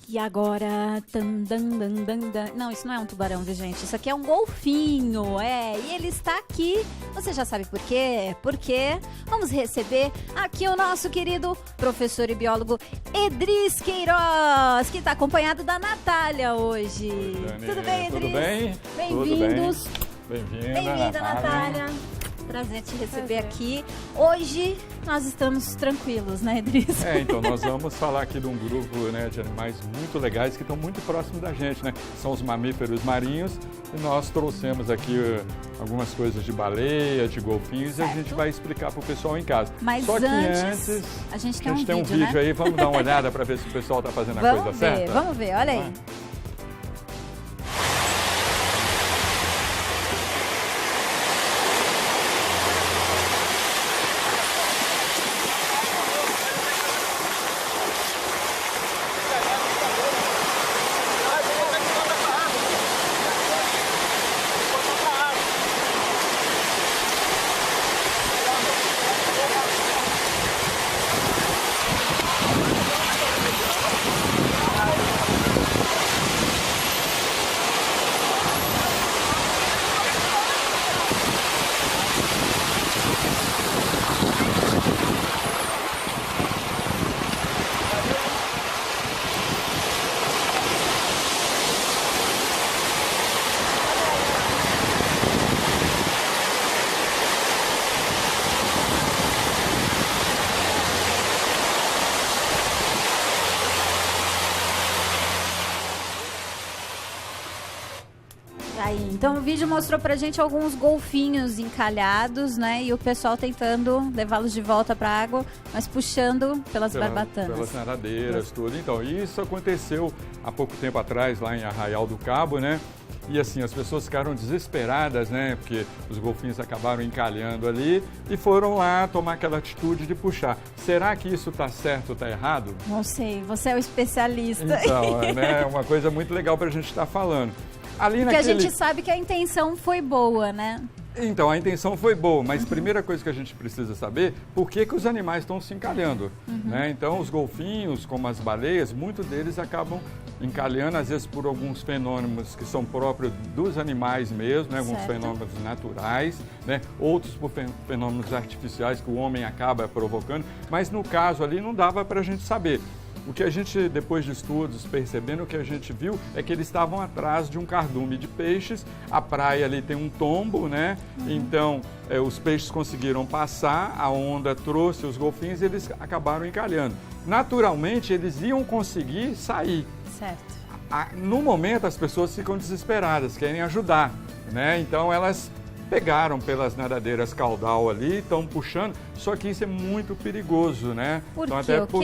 E agora... Não, isso não é um tubarão, viu, gente? Isso aqui é um golfinho, e ele está aqui. Você já sabe por quê? Porque vamos receber aqui o nosso querido professor e biólogo Edris Queiroz, que está acompanhado da Natália hoje. Tudo bem, Edris? Tudo bem? Bem-vindos. Bem-vinda, Natália. Prazer te receber aqui. Hoje nós estamos tranquilos, né, Edris? Então nós vamos falar aqui de um grupo, né, de animais muito legais que estão muito próximos da gente, né? São os mamíferos marinhos e nós trouxemos aqui algumas coisas de baleia, de golfinhos, certo. E a gente vai explicar para o pessoal em casa. Mas só que antes a gente tem um vídeo, né? Aí, vamos dar uma olhada para ver se o pessoal está fazendo a coisa certa? Vamos ver, olha aí. Então o vídeo mostrou pra gente alguns golfinhos encalhados, né? E o pessoal tentando levá-los de volta pra água, mas puxando pelas barbatanas. Pelas nadadeiras, tudo. Então, isso aconteceu há pouco tempo atrás, lá em Arraial do Cabo, né? E assim, as pessoas ficaram desesperadas, né? Porque os golfinhos acabaram encalhando ali e foram lá tomar aquela atitude de puxar. Será que isso tá certo ou tá errado? Não sei, você é o especialista. Então, é uma coisa muito legal pra gente estar falando. Porque a gente sabe que a intenção foi boa, né? Então, a intenção foi boa, mas a primeira coisa que a gente precisa saber, por que os animais estão se encalhando, né? Então, os golfinhos, como as baleias, muitos deles acabam encalhando, às vezes por alguns fenômenos que são próprios dos animais mesmo, né? Alguns fenômenos naturais, né? Outros por fenômenos artificiais que o homem acaba provocando, mas no caso ali não dava para a gente saber. O que a gente, depois de estudos, percebendo, o que a gente viu é que eles estavam atrás de um cardume de peixes, a praia ali tem um tombo, né? Então, os peixes conseguiram passar, a onda trouxe os golfinhos e eles acabaram encalhando. Naturalmente, eles iam conseguir sair. Certo. No momento, as pessoas ficam desesperadas, querem ajudar, né? Então, elas pegaram pelas nadadeiras caudal ali, estão puxando, só que isso é muito perigoso, né? Por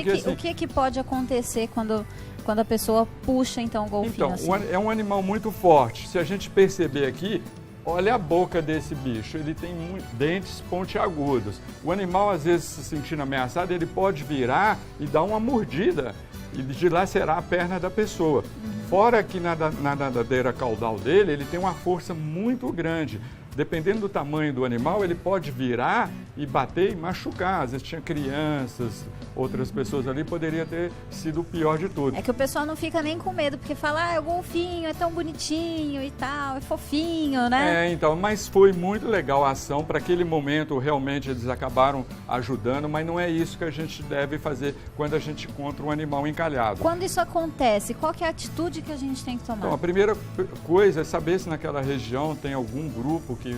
quê? Então, o que pode acontecer quando a pessoa puxa, então, o golfinho? Então, assim? É um animal muito forte. Se a gente perceber aqui, olha a boca desse bicho, ele tem dentes pontiagudos. O animal, às vezes, se sentindo ameaçado, ele pode virar e dar uma mordida e dilacerar a perna da pessoa. Fora que na nadadeira caudal dele, ele tem uma força muito grande. Dependendo do tamanho do animal, ele pode virar e bater e machucar. Às vezes tinha crianças, outras pessoas ali, poderia ter sido o pior de tudo. É que o pessoal não fica nem com medo, porque fala, o golfinho é tão bonitinho e tal, é fofinho, né? Então, mas foi muito legal a ação. Para aquele momento, realmente, eles acabaram ajudando, mas não é isso que a gente deve fazer quando a gente encontra um animal encalhado. Quando isso acontece, qual que é a atitude que a gente tem que tomar? Então, a primeira coisa é saber se naquela região tem algum grupo que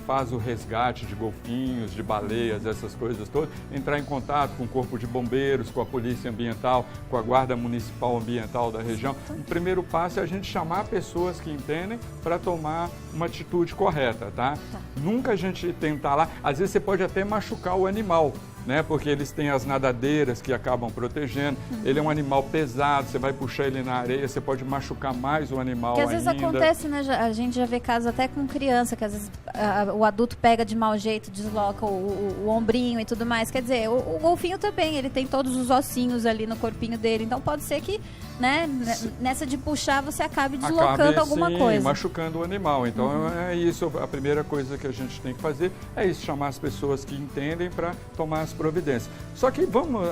faz o resgate de golfinhos, de baleias, essas coisas todas, entrar em contato com o Corpo de Bombeiros, com a Polícia Ambiental, com a Guarda Municipal Ambiental da região. O primeiro passo é a gente chamar pessoas que entendem para tomar uma atitude correta, tá? Nunca a gente tentar lá, às vezes você pode até machucar o animal, né? Porque eles têm as nadadeiras que acabam protegendo. Ele é um animal pesado, você vai puxar ele na areia, você pode machucar mais o animal ainda. Porque às vezes acontece, né? A gente já vê casos até com criança, que às vezes o adulto pega de mau jeito, desloca o ombrinho e tudo mais. Quer dizer, o golfinho também, ele tem todos os ossinhos ali no corpinho dele, então pode ser que, né, nessa de puxar você acabe deslocando alguma coisa. Machucando o animal. Então é isso, a primeira coisa que a gente tem que fazer é isso, chamar as pessoas que entendem para tomar as as providências. Só que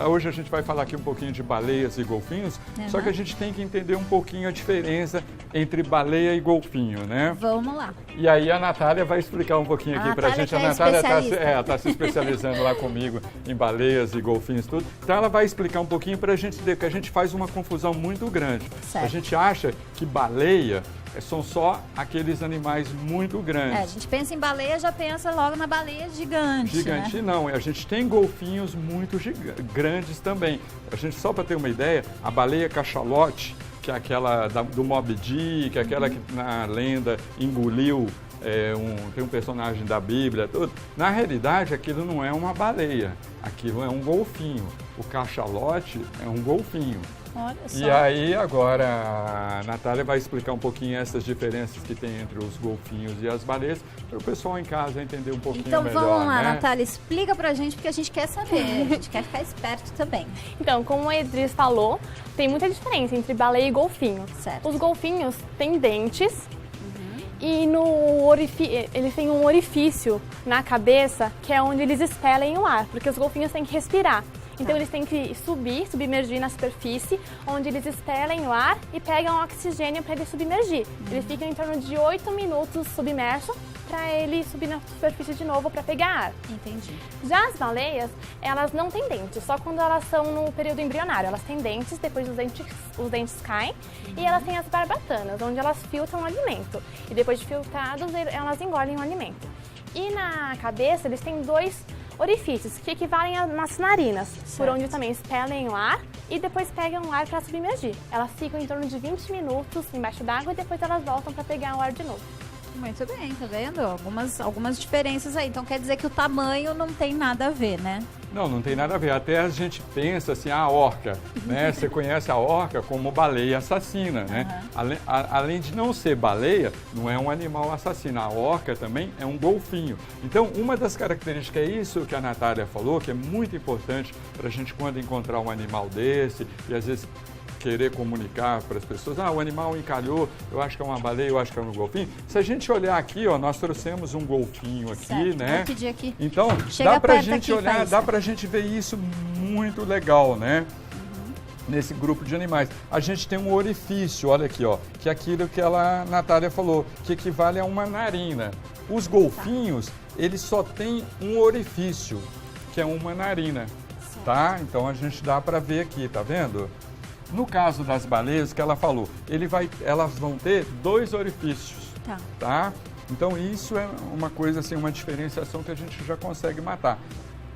hoje a gente vai falar aqui um pouquinho de baleias e golfinhos, só que a gente tem que entender um pouquinho a diferença entre baleia e golfinho, né? Vamos lá. E aí a Natália vai explicar um pouquinho aqui pra gente. A Natália está se especializando lá comigo em baleias e golfinhos, tudo. Então ela vai explicar um pouquinho pra gente entender, porque a gente faz uma confusão muito grande. Certo. A gente acha que baleia são só aqueles animais muito grandes. A gente pensa em baleia, já pensa logo na baleia gigante. Gigante, né? Não, a gente tem golfinhos muito grandes também. A gente, só para ter uma ideia, a baleia cachalote, que é aquela do Moby Dick, aquela que na lenda engoliu, tem um personagem da Bíblia, tudo. Na realidade, aquilo não é uma baleia, aquilo é um golfinho. O cachalote é um golfinho. Olha só. E aí agora a Natália vai explicar um pouquinho essas diferenças que tem entre os golfinhos e as baleias, para o pessoal em casa entender um pouquinho melhor. Então vamos lá, né? Natália, explica pra gente, porque a gente quer saber, a gente quer ficar esperto também. Então, como a Edris falou, tem muita diferença entre baleia e golfinho. Certo. Os golfinhos têm dentes e eles têm um orifício na cabeça que é onde eles expelem o ar, porque os golfinhos têm que respirar. Então eles têm que submergir na superfície, onde eles expelem o ar e pegam oxigênio para ele submergir. Eles ficam em torno de 8 minutos submerso para ele subir na superfície de novo para pegar ar. Entendi. Já as baleias, elas não têm dentes, só quando elas estão no período embrionário. Elas têm dentes, depois os dentes caem e elas têm as barbatanas, onde elas filtram o alimento. E depois de filtrados, elas engolem o alimento. E na cabeça, eles têm 2 orifícios, que equivalem a umas narinas, por onde também expelem o ar e depois pegam o ar para submergir. Elas ficam em torno de 20 minutos embaixo d'água e depois elas voltam para pegar o ar de novo. Muito bem, tá vendo? Algumas diferenças aí. Então quer dizer que o tamanho não tem nada a ver, né? Não tem nada a ver. Até a gente pensa assim, a orca, né? Você conhece a orca como baleia assassina, né? Além de não ser baleia, não é um animal assassino. A orca também é um golfinho. Então, uma das características é isso que a Natália falou, que é muito importante para a gente, quando encontrar um animal desse, e às vezes querer comunicar para as pessoas, o animal encalhou, eu acho que é uma baleia, eu acho que é um golfinho. Se a gente olhar aqui, nós trouxemos um golfinho aqui, certo. né? Vou pedir aqui. Então, chega dá pra perto gente aqui, olhar, Faísca. dá pra gente ver isso muito legal, né? Nesse grupo de animais. A gente tem um orifício, olha aqui, ó, que é aquilo que a Natália falou, que equivale a uma narina. Os golfinhos, eles só têm um orifício, que é uma narina, tá? Então a gente dá pra ver aqui, tá vendo? No caso das baleias, que ela falou, elas vão ter 2 orifícios, tá? Então isso é uma coisa assim, uma diferenciação que a gente já consegue matar.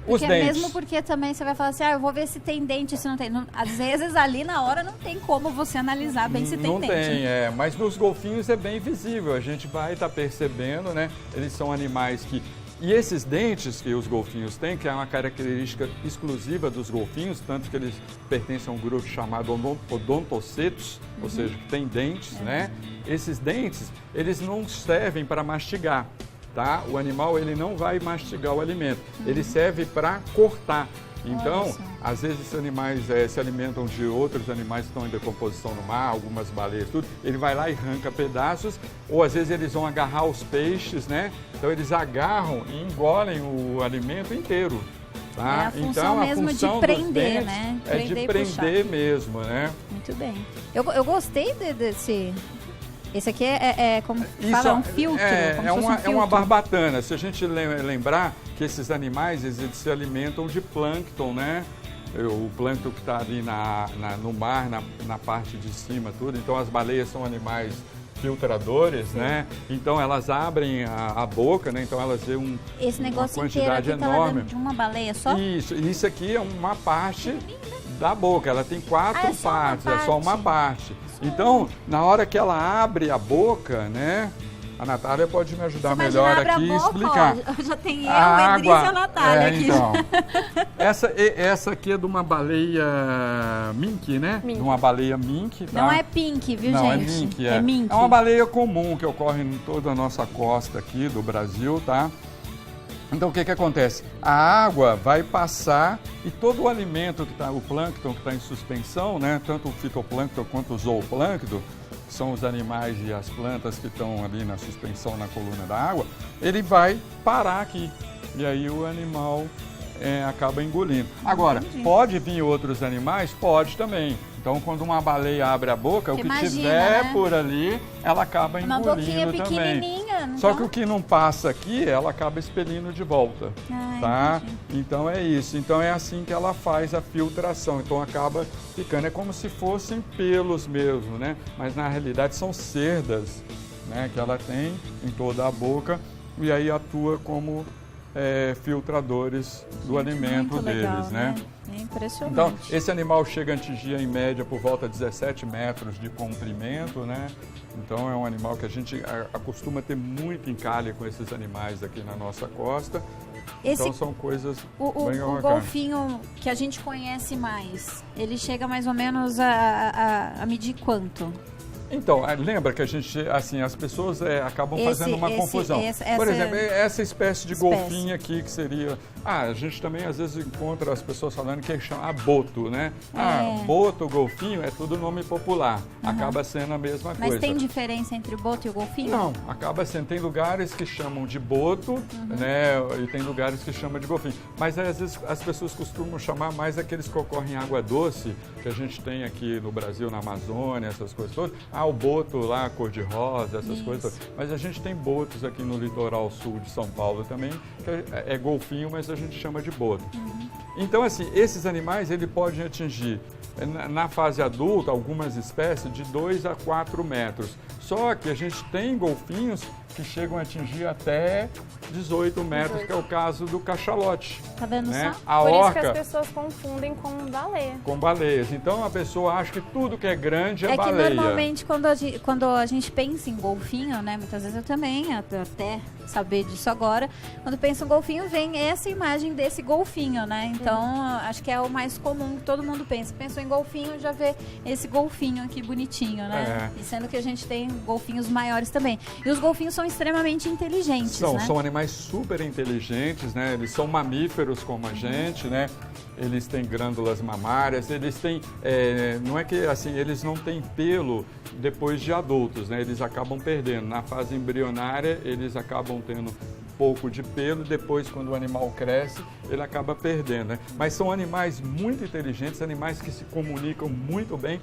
Os Porque dentes. mesmo porque também você vai falar assim, eu vou ver se tem dente, se não tem. Às vezes ali na hora não tem como você analisar bem se tem não dente. Não tem, mas nos golfinhos é bem visível, a gente vai estar percebendo, né? Eles são animais que... E esses dentes que os golfinhos têm, que é uma característica exclusiva dos golfinhos, tanto que eles pertencem a um grupo chamado odontocetos, ou seja, que tem dentes, né? Esses dentes, eles não servem para mastigar, tá? O animal, ele não vai mastigar o alimento, ele serve para cortar. Então, às vezes esses animais se alimentam de outros animais que estão em decomposição no mar, algumas baleias, tudo. Ele vai lá e arranca pedaços, ou às vezes eles vão agarrar os peixes, né? Então eles agarram e engolem o alimento inteiro. Tá? É a função então, mesmo de prender, né? É de prender mesmo, né? Muito bem. Eu gostei desse... Esse aqui é como fala, um filtro. É uma barbatana. Se a gente lembrar que esses animais, eles se alimentam de plâncton, né? O plâncton que está ali no mar, na parte de cima, tudo. Então as baleias são animais filtradores, né? Então elas abrem a boca, né? Então elas veem uma quantidade enorme. De uma baleia só? Isso aqui é uma parte da boca. Ela tem 4 partes, é só uma parte. Então, na hora que ela abre a boca, né? A Natália pode me ajudar melhor aqui e explicar. Ó, já tem eu, a Edris e a Natália aqui. Então, essa aqui é de uma baleia mink, né? Mink. De uma baleia mink, tá? Não é pink, viu, Não, gente? é mink, é mink. É uma baleia comum que ocorre em toda a nossa costa aqui do Brasil, tá? Então o que acontece? A água vai passar e todo o alimento que está, o plâncton que está em suspensão, né? Tanto o fitoplâncton quanto o zooplâncton, que são os animais e as plantas que estão ali na suspensão na coluna da água, ele vai parar aqui. E aí o animal acaba engolindo. Agora, pode vir outros animais? Pode também. Então, quando uma baleia abre a boca, o que tiver por ali, ela acaba engolindo uma boquinha também. Pequenininha. Só que o que não passa aqui, ela acaba expelindo de volta, tá? Então é isso. Então é assim que ela faz a filtração. Então acaba ficando, é como se fossem pelos mesmo, né? Mas na realidade são cerdas, né? Que ela tem em toda a boca e aí atua como filtradores do alimento deles, legal, né? É impressionante. Então, esse animal chega a atingir em média por volta de 17 metros de comprimento, né? Então é um animal que a gente acostuma ter muito encalhe com esses animais aqui na nossa costa. Então são coisas bem O golfinho que a gente conhece mais, ele chega mais ou menos a medir quanto? Então, lembra que a gente, assim, as pessoas acabam fazendo uma confusão. Por exemplo, essa espécie de golfinho aqui que seria... a gente também às vezes encontra as pessoas falando que chama boto, né? Boto, golfinho, é tudo nome popular. Acaba sendo a mesma coisa. Mas tem diferença entre o boto e o golfinho? Não, acaba sendo. Tem lugares que chamam de boto, né? E tem lugares que chamam de golfinho. Mas às vezes as pessoas costumam chamar mais aqueles que ocorrem em água doce, que a gente tem aqui no Brasil, na Amazônia, essas coisas todas. O boto lá, cor-de-rosa, essas coisas todas. Mas a gente tem botos aqui no litoral sul de São Paulo também, que é golfinho, mas a gente chama de boto. Então, assim, esses animais, ele podem atingir, na fase adulta, algumas espécies, de 2 a 4 metros. Só que a gente tem golfinhos que chegam a atingir até 18 metros, que é o caso do cachalote. Tá vendo só? A Por orca, isso que as pessoas confundem com baleia. com baleias. Então a pessoa acha que tudo que é grande é baleia. É que normalmente quando a gente pensa em golfinho, né? Muitas vezes eu também, até saber disso agora, quando pensa em golfinho, vem essa imagem desse golfinho, né? Então acho que é o mais comum que todo mundo pensa. Pensou em golfinho, já vê esse golfinho aqui bonitinho, né? E sendo que a gente tem golfinhos maiores também. E os golfinhos são extremamente inteligentes, né? São animais super inteligentes, né? Eles são mamíferos como a gente, né? Eles têm glândulas mamárias, eles têm, não é que assim, eles não têm pelo depois de adultos, né? Eles acabam perdendo. Na fase embrionária, eles acabam tendo pouco de pelo, depois quando o animal cresce, ele acaba perdendo, né? Mas são animais muito inteligentes, animais que se comunicam muito bem.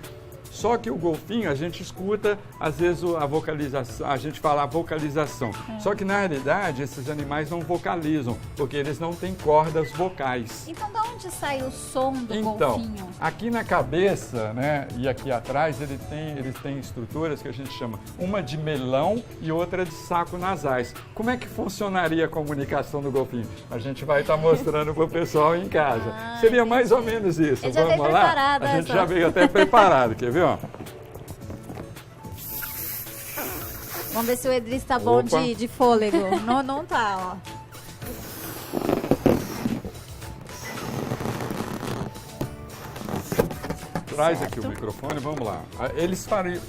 Só que o golfinho, a gente escuta, às vezes, a vocalização, a gente fala a vocalização. Só que, na realidade, esses animais não vocalizam, porque eles não têm cordas vocais. Então, de onde sai o som do golfinho? Aqui na cabeça, né, e aqui atrás, eles têm estruturas que a gente chama uma de melão e outra de saco nasais. Como é que funcionaria a comunicação do golfinho? A gente vai estar mostrando para o pessoal em casa. Seria mais ou menos isso. Eu já veio preparada. A gente já veio até preparado, quer ver? Ó. Vamos ver se o Edris tá bom de fôlego. Não tá, ó. Traz aqui o microfone, vamos lá. Eles fariam...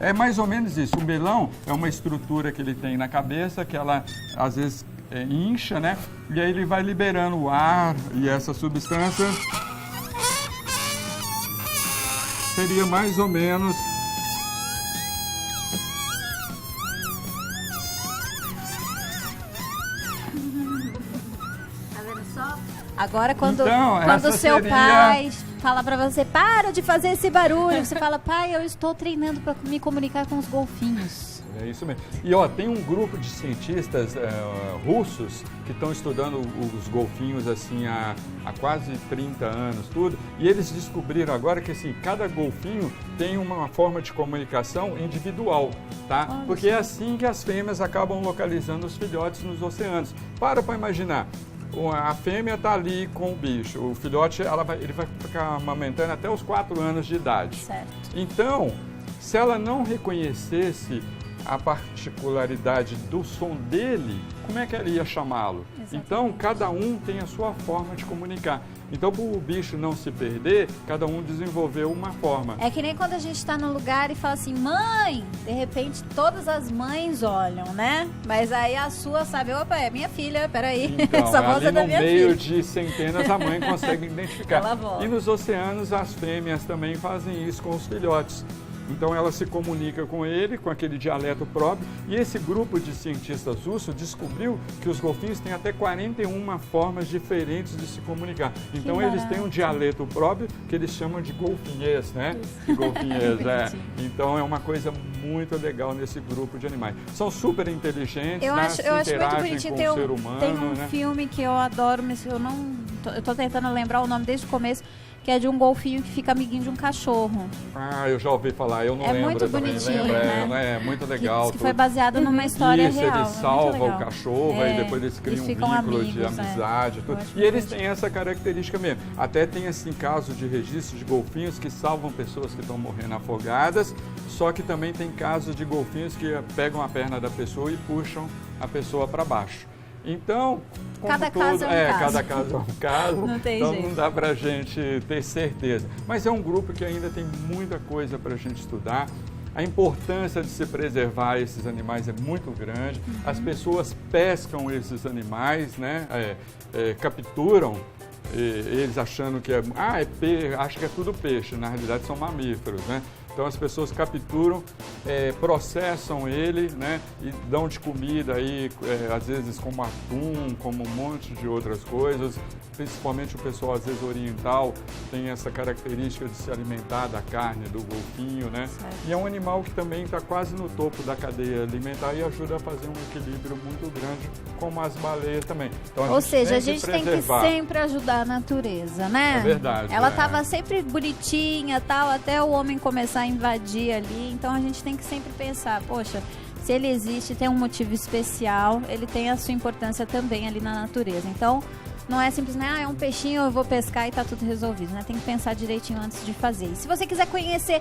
É mais ou menos isso. O melão é uma estrutura que ele tem na cabeça, que ela às vezes incha, né? E aí ele vai liberando o ar e essa substância. Seria mais ou menos... Tá vendo só? Agora, quando Então, seu pai fala pra você, para de fazer esse barulho, você fala, pai, eu estou treinando para me comunicar com os golfinhos. É isso mesmo. E ó, tem um grupo de cientistas russos que estão estudando os golfinhos assim há quase 30 anos, tudo. E eles descobriram agora que assim, cada golfinho tem uma forma de comunicação individual, tá? Porque é assim que as fêmeas acabam localizando os filhotes nos oceanos. Para imaginar. A fêmea está ali com o bicho, o filhote ele vai ficar amamentando até os 4 anos de idade. Certo. Então, se ela não reconhecesse a particularidade do som dele, como é que ela ia chamá-lo? Então, cada um tem a sua forma de comunicar. Então, para o bicho não se perder, cada um desenvolveu uma forma. É que nem quando a gente está num lugar e fala assim, mãe! De repente, todas as mães olham, né? Mas aí a sua sabe, opa, é minha filha, peraí. Então, essa voz é da minha filha. No meio de centenas, a mãe consegue identificar. Ela volta. E nos oceanos, as fêmeas também fazem isso com os filhotes. Então ela se comunica com ele, com aquele dialeto próprio, e esse grupo de cientistas russos descobriu que os golfinhos têm até 41 formas diferentes de se comunicar. Então eles têm um dialeto próprio que eles chamam de golfinhês, né? Golfinhês, Então é uma coisa muito legal nesse grupo de animais. São super inteligentes, eu acho muito bonitinho. Com o ser humano, tem um filme que eu adoro, mas eu tô tentando lembrar o nome desde o começo, que é de um golfinho que fica amiguinho de um cachorro. Ah, eu já ouvi falar, eu não lembro. É muito também, bonitinho, né? É muito legal. Que foi baseado numa história Isso, real. Ele salva o cachorro, aí depois eles criam um vínculo amigos, de amizade. Tudo. E eles têm essa característica mesmo. Até tem assim casos de registro de golfinhos que salvam pessoas que estão morrendo afogadas, só que também tem casos de golfinhos que pegam a perna da pessoa e puxam a pessoa para baixo. Então, cada caso é um caso. Cada caso é um caso, não tem então jeito. Não dá pra gente ter certeza. Mas é um grupo que ainda tem muita coisa pra gente estudar. A importância de se preservar esses animais é muito grande. As pessoas pescam esses animais, né? Capturam eles achando que é peixe, acho que é tudo peixe, na realidade são mamíferos, né? Então as pessoas capturam, processam ele, né, e dão de comida aí, às vezes como atum, como um monte de outras coisas. Principalmente o pessoal, às vezes, oriental, tem essa característica de se alimentar da carne do golfinho, né? Certo. E é um animal que também está quase no topo da cadeia alimentar e ajuda a fazer um equilíbrio muito grande, como as baleias também. Então, ou seja, a gente tem que sempre ajudar a natureza, né? É verdade. Ela estava sempre bonitinha, tal, até o homem começar a invadir ali. Então a gente tem que sempre pensar, poxa, se ele existe, tem um motivo especial, ele tem a sua importância também ali na natureza. Então, não é simplesmente, é um peixinho, eu vou pescar e tá tudo resolvido, né? Tem que pensar direitinho antes de fazer. E se você quiser conhecer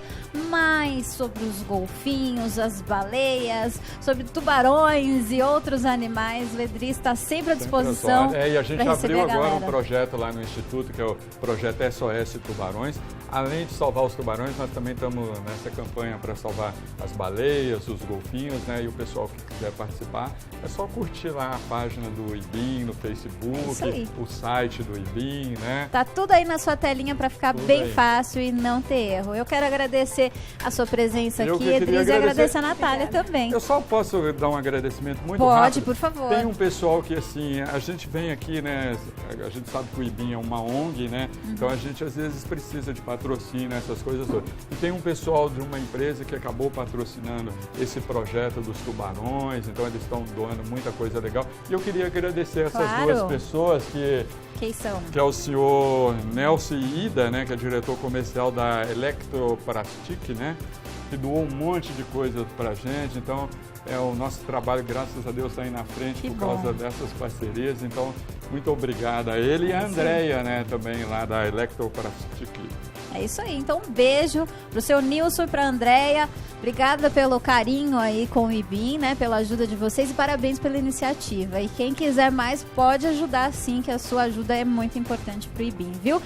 mais sobre os golfinhos, as baleias, sobre tubarões e outros animais, o Edri está sempre à disposição. E a gente abriu agora um projeto lá no Instituto, que é o projeto SOS Tubarões. Além de salvar os tubarões, nós também estamos nessa campanha para salvar as baleias, os golfinhos, né? E o pessoal que quiser participar, é só curtir lá a página do IBIM no Facebook, o site do IBIM, né? Tá tudo aí na sua telinha para ficar bem fácil e não ter erro. Eu quero agradecer a sua presença aqui, Edris, e agradecer a Natália também. Eu só posso dar um agradecimento muito rápido? Pode, por favor. Tem um pessoal que, assim, a gente vem aqui, né? A gente sabe que o IBIM é uma ONG, né? Então a gente às vezes precisa de patrocínio, essas coisas todas. E tem um pessoal de uma empresa que acabou patrocinando esse projeto dos tubarões, então eles estão doando muita coisa legal. E eu queria agradecer essas duas pessoas Quem são? Que é o senhor Nelson Ida, né, que é diretor comercial da Electroplastic, né, que doou um monte de coisa pra gente. Então, o nosso trabalho, graças a Deus, está aí na frente por causa dessas parcerias. Então, muito obrigado a ele e a Andréia, né, também lá da Electroplastic. É isso aí. Então, um beijo pro seu Nilson e pra Andréia. Obrigada pelo carinho aí com o IBIM, né? Pela ajuda de vocês e parabéns pela iniciativa. E quem quiser mais pode ajudar sim, que a sua ajuda é muito importante pro IBIM, viu?